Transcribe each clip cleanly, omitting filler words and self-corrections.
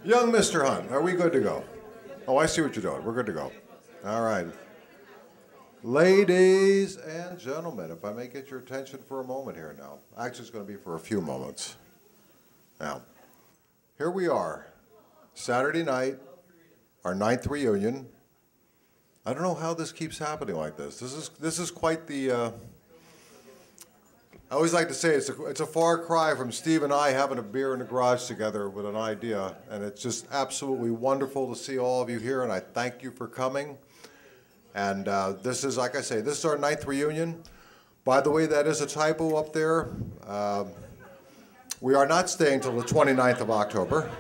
Young Mr. Hunt, are we good to go? Oh, I see what you're doing. We're good to go. All right. Ladies and gentlemen, if I may get your attention for a moment here now. Actually, it's going to be for a few moments. Now, here we are, Saturday night, our 9th reunion. I don't know how this keeps happening like this. This is quite the. I always like to say it's a far cry from Steve and I having a beer in the garage together with an idea, and it's just absolutely wonderful to see all of you here, and I thank you for coming. And this is, like I say, this is our 9th reunion. By the way, that is a typo up there. We are not staying till the 29th of October.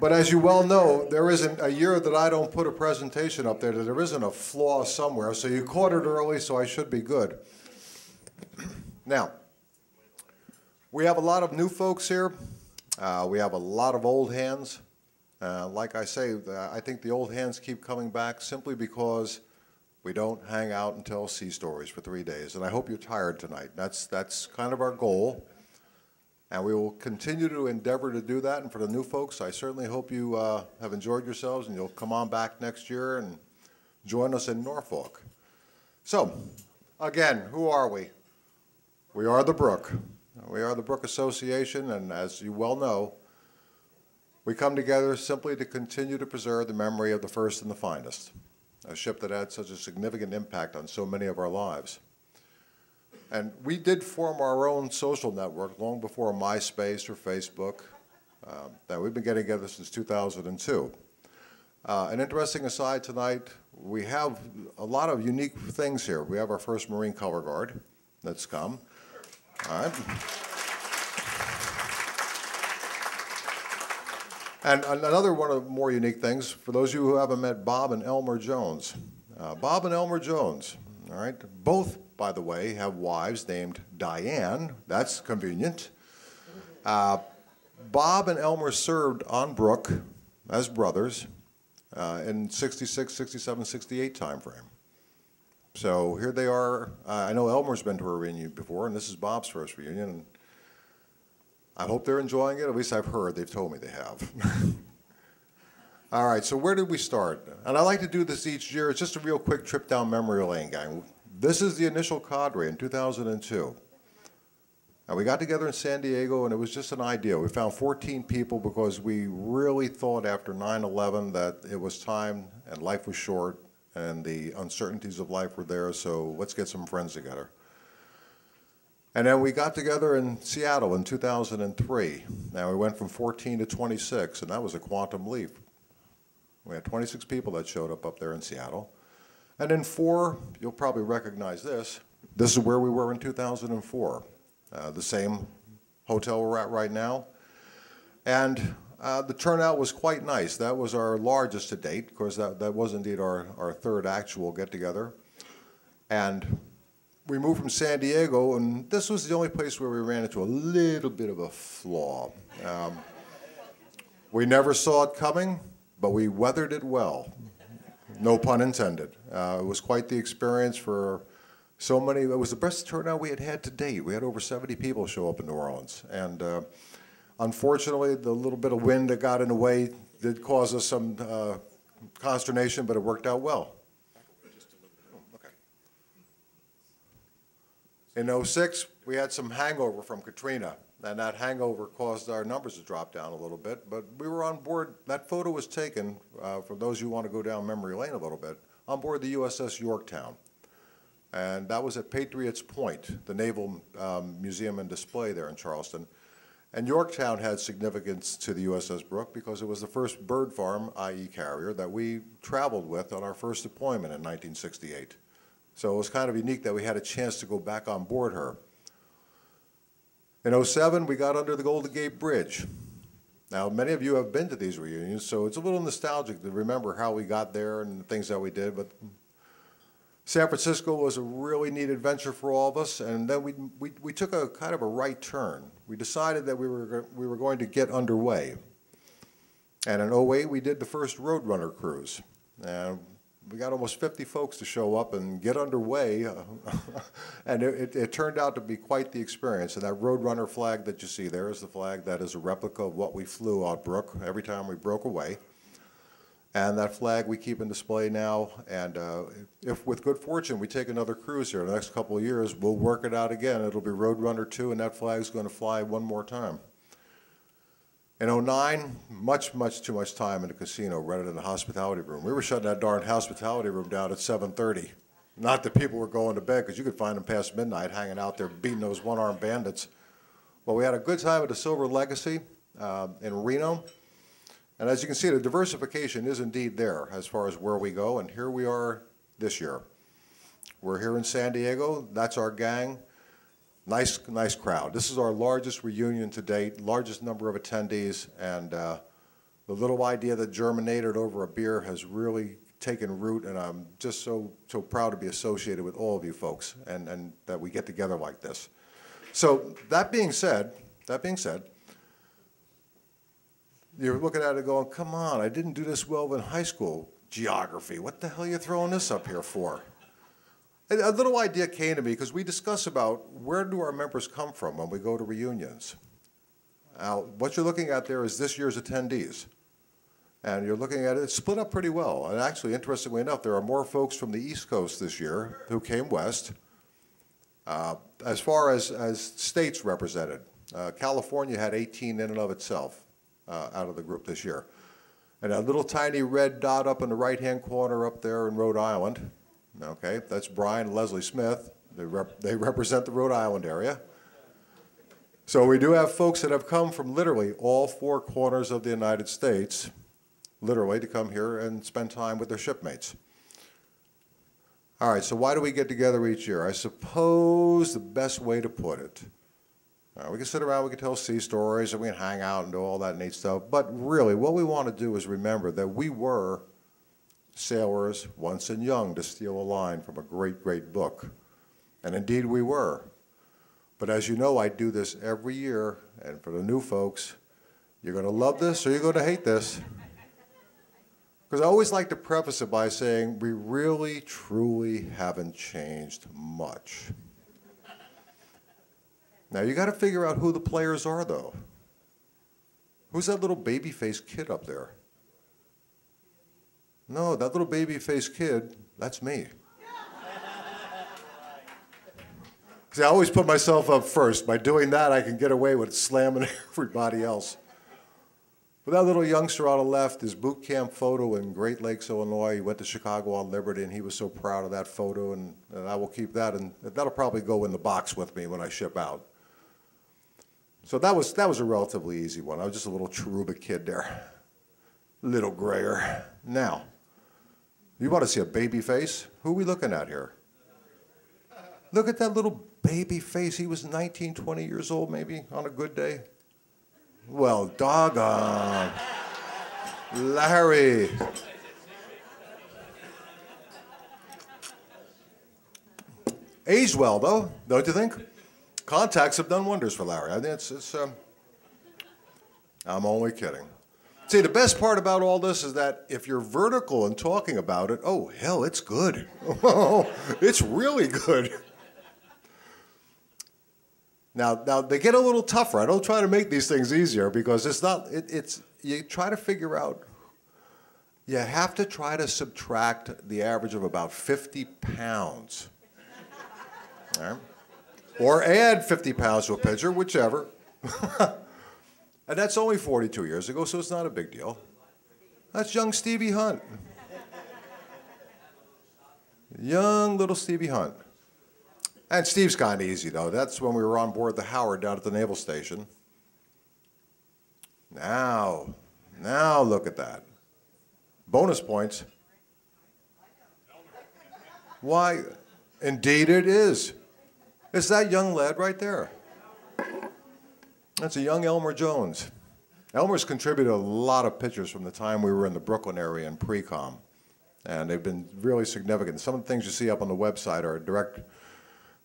But as you well know, there isn't a year that I don't put a presentation up there that there isn't a flaw somewhere. So you caught it early, so I should be good. Now, we have a lot of new folks here. We have a lot of old hands. Like I say, I think the old hands keep coming back simply because we don't hang out and tell sea stories for 3 days. And I hope you're tired tonight. That's kind of our goal. And we will continue to endeavor to do that. And for the new folks, I certainly hope you have enjoyed yourselves and you'll come on back next year and join us in Norfolk. So, again, who are we? We are the Brooke. We are the Brooke Association, and as you well know, we come together simply to continue to preserve the memory of the first and the finest, a ship that had such a significant impact on so many of our lives. And we did form our own social network long before MySpace or Facebook. That we've been getting together since 2002. An interesting aside tonight, we have a lot of unique things here. We have our first Marine Color Guard that's come. All right. And another one of the more unique things, for those of you who haven't met Bob and Elmer Jones. Bob and Elmer Jones, all right, both, by the way, have wives named Diane. That's convenient. Bob and Elmer served on Brooke as brothers in 66, 67, 68 time frame. So here they are. I know Elmer's been to a reunion before, and this is Bob's first reunion. And I hope they're enjoying it. At least I've heard. They've told me they have. All right, so where did we start? And I like to do this each year. It's just a real quick trip down memory lane, gang. This is the initial cadre in 2002. And we got together in San Diego, and it was just an idea. We found 14 people because we really thought after 9/11 that it was time and life was short and the uncertainties of life were there, so let's get some friends together. And then we got together in Seattle in 2003. Now we went from 14 to 26, and that was a quantum leap. We had 26 people that showed up there in Seattle. And then 4, you'll probably recognize this. This is where we were in 2004, the same hotel we're at right now. And the turnout was quite nice. That was our largest to date. Of course, that was indeed our third actual get-together. And we moved from San Diego, and this was the only place where we ran into a little bit of a flaw. We never saw it coming, but we weathered it well. No pun intended. It was quite the experience for so many. It was the best turnout we had had to date. We had over 70 people show up in New Orleans. And unfortunately, the little bit of wind that got in the way did cause us some consternation, but it worked out well. In '06, we had some hangover from Katrina, and that hangover caused our numbers to drop down a little bit, but we were on board. That photo was taken, for those who want to go down memory lane a little bit, on board the USS Yorktown. And that was at Patriots Point, the Naval Museum and Display there in Charleston. And Yorktown had significance to the USS Brooke because it was the first bird farm, i.e. carrier, that we traveled with on our first deployment in 1968. So it was kind of unique that we had a chance to go back on board her. In '07, we got under the Golden Gate Bridge. Now, many of you have been to these reunions, so it's a little nostalgic to remember how we got there and the things that we did, but San Francisco was a really neat adventure for all of us, and then we took a kind of a right turn. We decided that we were going to get underway. And in '08, we did the first Roadrunner cruise. And we got almost 50 folks to show up and get underway, and it turned out to be quite the experience. And that Roadrunner flag that you see there is the flag that is a replica of what we flew on Brooke every time we broke away. And that flag we keep in display now, and if with good fortune we take another cruise here in the next couple of years, we'll work it out again. It'll be Roadrunner 2, and that flag's going to fly one more time. In '09, much too much time in the casino rather than the hospitality room. We were shutting that darn hospitality room down at 7:30. Not that people were going to bed, because you could find them past midnight hanging out there beating those one-armed bandits. Well, we had a good time at the Silver Legacy in Reno. And as you can see, the diversification is indeed there as far as where we go, and here we are this year. We're here in San Diego. That's our gang. Nice crowd. This is our largest reunion to date, largest number of attendees, and the little idea that germinated over a beer has really taken root, and I'm just so proud to be associated with all of you folks, and that we get together like this. So that being said, you're looking at it going, come on, I didn't do this well in high school. Geography, what the hell are you throwing this up here for? And a little idea came to me because we discuss about where do our members come from when we go to reunions. Now, what you're looking at there is this year's attendees. And you're looking at it, it's split up pretty well. And actually, interestingly enough, there are more folks from the East Coast this year who came west. As far as states represented, California had 18 in and of itself. Out of the group this year. And a little tiny red dot up in the right-hand corner up there in Rhode Island, okay, that's Brian and Leslie Smith. They represent the Rhode Island area. So we do have folks that have come from literally all four corners of the United States, literally, to come here and spend time with their shipmates. All right, so why do we get together each year? I suppose the best way to put it, we can sit around, we can tell sea stories, and we can hang out and do all that neat stuff. But really, what we want to do is remember that we were sailors once and young, to steal a line from a great book. And indeed we were. But as you know, I do this every year. And for the new folks, you're going to love this or you're going to hate this. Because I always like to preface it by saying we really, truly haven't changed much. Now, you got to figure out who the players are, though. Who's that little baby-faced kid up there? No, that little baby-faced kid, that's me. See, I always put myself up first. By doing that, I can get away with slamming everybody else. But that little youngster on the left, his boot camp photo in Great Lakes, Illinois. He went to Chicago on Liberty, and he was so proud of that photo, and I will keep that, and that'll probably go in the box with me when I ship out. So that was a relatively easy one. I was just a little cherubic kid there, little grayer. Now, you want to see a baby face? Who are we looking at here? Look at that little baby face. He was 19, 20 years old maybe on a good day. Well, doggone. Larry. Aged well, though, don't you think? Contacts have done wonders for Larry. I think I'm only kidding. See, the best part about all this is that if you're vertical in talking about it, oh, hell, it's good. It's really good. Now they get a little tougher. I don't try to make these things easier because it's not, you try to figure out, you have to try to subtract the average of about 50 pounds. All right? Or add 50 pounds to a pitcher, whichever. And that's only 42 years ago, so it's not a big deal. That's young Stevie Hunt. Young little Stevie Hunt. And Steve's kind of easy, though. That's when we were on board the Howard down at the Naval Station. Now look at that. Bonus points. Why, indeed it is. It's that young lad right there. That's a young Elmer Jones. Elmer's contributed a lot of pictures from the time we were in the Brooklyn area in pre-com. And they've been really significant. Some of the things you see up on the website are a direct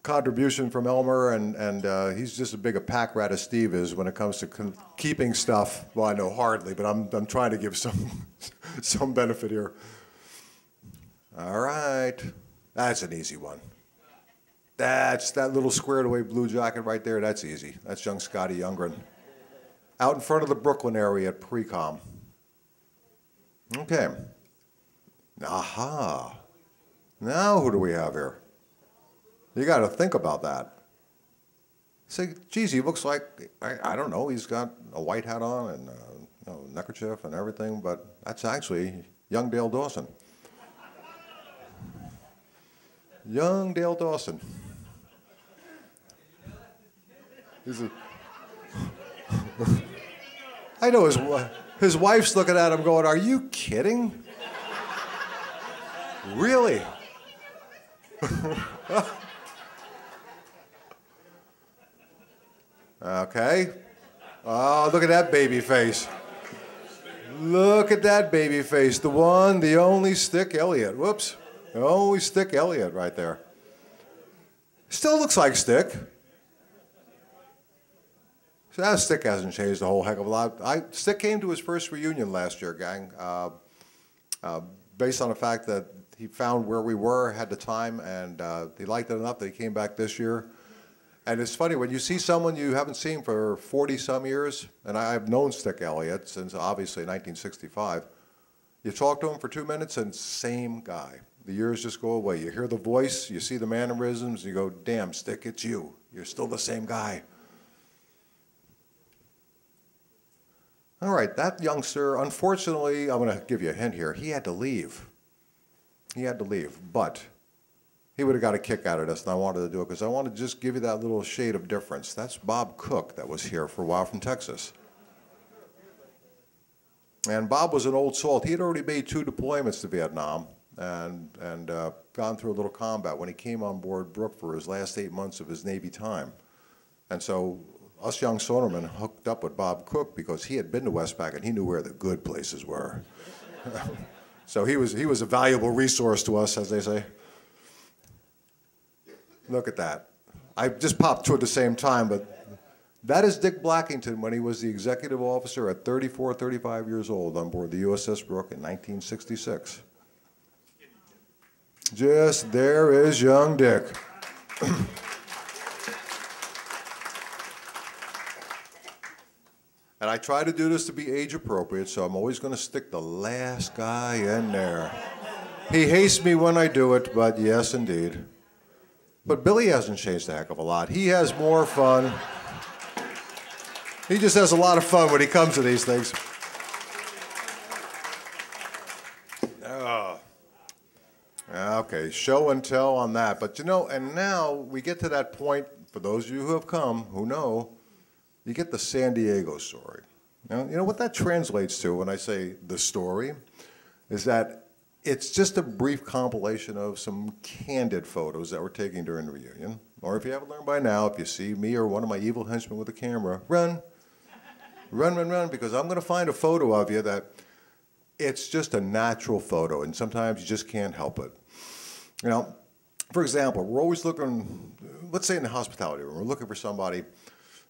contribution from Elmer, and he's just as big a pack rat as Steve is when it comes to keeping stuff. Well, I know hardly, but I'm trying to give some benefit here. All right. That's an easy one. That's that little squared away blue jacket right there. That's easy. That's young Scotty Youngren. Out in front of the Brooklyn area at pre-com. Okay. Aha. Now who do we have here? You got to think about that. Say, geez, he looks like, I don't know, he's got a white hat on and neckerchief and everything, but that's actually young Dale Dawson. Young Dale Dawson. I know his wife's looking at him going, are you kidding? Really? Okay. Oh, look at that baby face. Look at that baby face. The one, the only Stick Elliott. Whoops. The only Stick Elliott right there. Still looks like Stick. So that Stick hasn't changed a whole heck of a lot. Stick came to his first reunion last year, gang, based on the fact that he found where we were, had the time, and he liked it enough that he came back this year. And it's funny, when you see someone you haven't seen for 40-some years, and I've known Stick Elliott since obviously 1965, you talk to him for 2 minutes and same guy. The years just go away. You hear the voice, you see the mannerisms, you go, damn, Stick, it's you. You're still the same guy. All right, that youngster, unfortunately, I'm going to give you a hint here, he had to leave. He had to leave, but he would have got a kick out of this, and I wanted to do it because I wanted to just give you that little shade of difference. That's Bob Cook that was here for a while from Texas. And Bob was an old salt. He had already made 2 deployments to Vietnam and gone through a little combat when he came on board Brooke for his last 8 months of his Navy time. And so us young sonarmen hooked up with Bob Cook because he had been to Westpac and he knew where the good places were. So he was a valuable resource to us, as they say. Look at that. I just popped two at the same time, but that is Dick Blackington when he was the executive officer at 34, 35 years old on board the USS Brooke in 1966. Just there is young Dick. And I try to do this to be age appropriate, so I'm always going to stick the last guy in there. He hates me when I do it, but yes, indeed. But Billy hasn't changed a heck of a lot. He has more fun. He just has a lot of fun when he comes to these things. Okay, show and tell on that. But you know, and now we get to that point, for those of you who have come, who know, you get the San Diego story. Now, you know what that translates to when I say the story is that it's just a brief compilation of some candid photos that we're taking during the reunion. Or if you haven't learned by now, if you see me or one of my evil henchmen with a camera, run. Run, run, run, because I'm going to find a photo of you that it's just a natural photo, and sometimes you just can't help it. You know, for example, we're always looking, let's say in the hospitality room, we're looking for somebody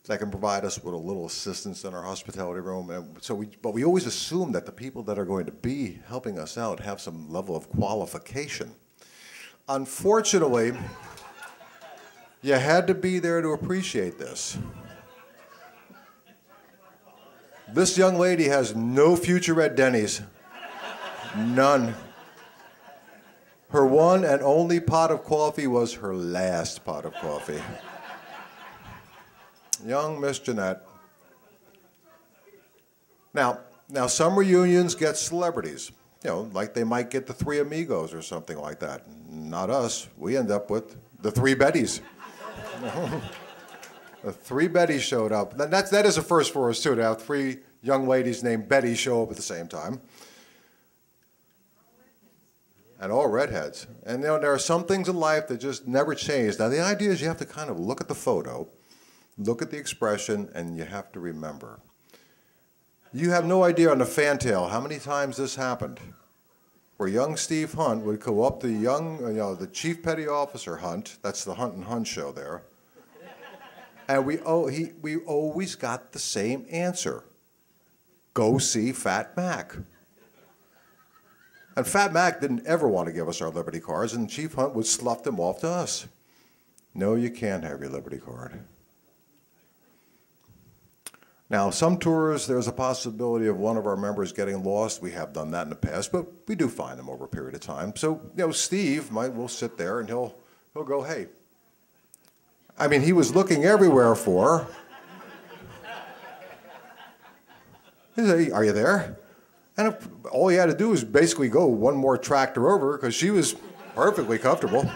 that can provide us with a little assistance in our hospitality room. And so but we always assume that the people that are going to be helping us out have some level of qualification. Unfortunately, you had to be there to appreciate this. This young lady has no future at Denny's. None. Her one and only pot of coffee was her last pot of coffee. Young Miss Jeanette. Now some reunions get celebrities, you know, like they might get the Three Amigos or something like that. Not us. We end up with the Three Bettys. The Three Bettys showed up. That is a first for us, too, to have 3 young ladies named Betty show up at the same time. And all redheads. And you know, there are some things in life that just never change. Now, the idea is you have to kind of look at the photo, look at the expression, and you have to remember. You have no idea on the fantail how many times this happened, where young Steve Hunt would go up to the Chief Petty Officer Hunt, that's the Hunt and Hunt show there, and we always got the same answer. Go see Fat Mac. And Fat Mac didn't ever want to give us our Liberty cards, and Chief Hunt would slough them off to us. No, you can't have your Liberty card. Now, some tours, there's a possibility of one of our members getting lost. We have done that in the past, but we do find them over a period of time. So, Steve will sit there and he'll go, hey. I mean, he was looking everywhere for her. He said, hey, are you there? And all he had to do was basically go one more tractor over because she was perfectly comfortable.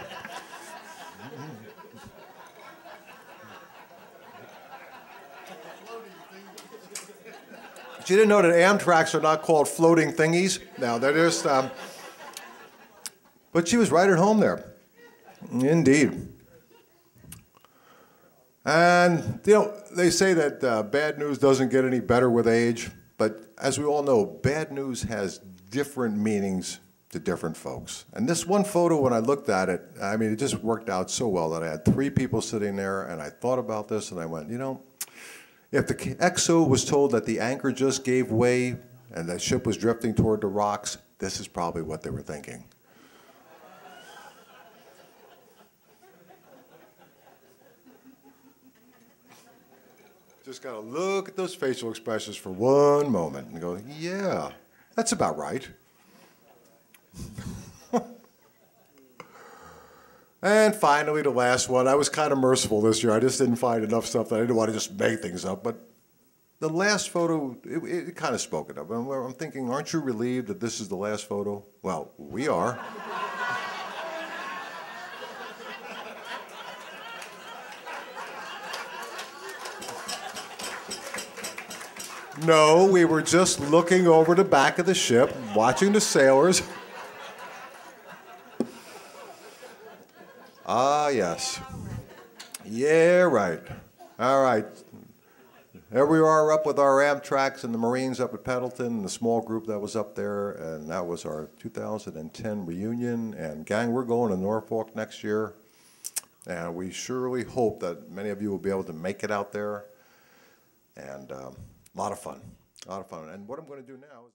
She didn't know that Amtraks are not called floating thingies. No, they're just, but she was right at home there. Indeed. And, they say that bad news doesn't get any better with age, but as we all know, bad news has different meanings to different folks. And this one photo, when I looked at it, I mean, it just worked out so well that I had 3 people sitting there, and I thought about this, and I went, if the XO was told that the anchor just gave way and the ship was drifting toward the rocks, this is probably what they were thinking. Just got to look at those facial expressions for one moment and go, yeah, that's about right. And finally, the last one. I was kind of merciful this year. I just didn't find enough stuff that I didn't want to just make things up. But the last photo, it kind of spoke it up. I'm thinking, aren't you relieved that this is the last photo? Well, we are. No, we were just looking over the back of the ship, watching the sailors. Ah, yes. Yeah, right. All right. There we are up with our Amtraks and the Marines up at Pendleton, the small group that was up there, and that was our 2010 reunion. And gang, we're going to Norfolk next year, and we surely hope that many of you will be able to make it out there. And a lot of fun, a lot of fun. And what I'm going to do now is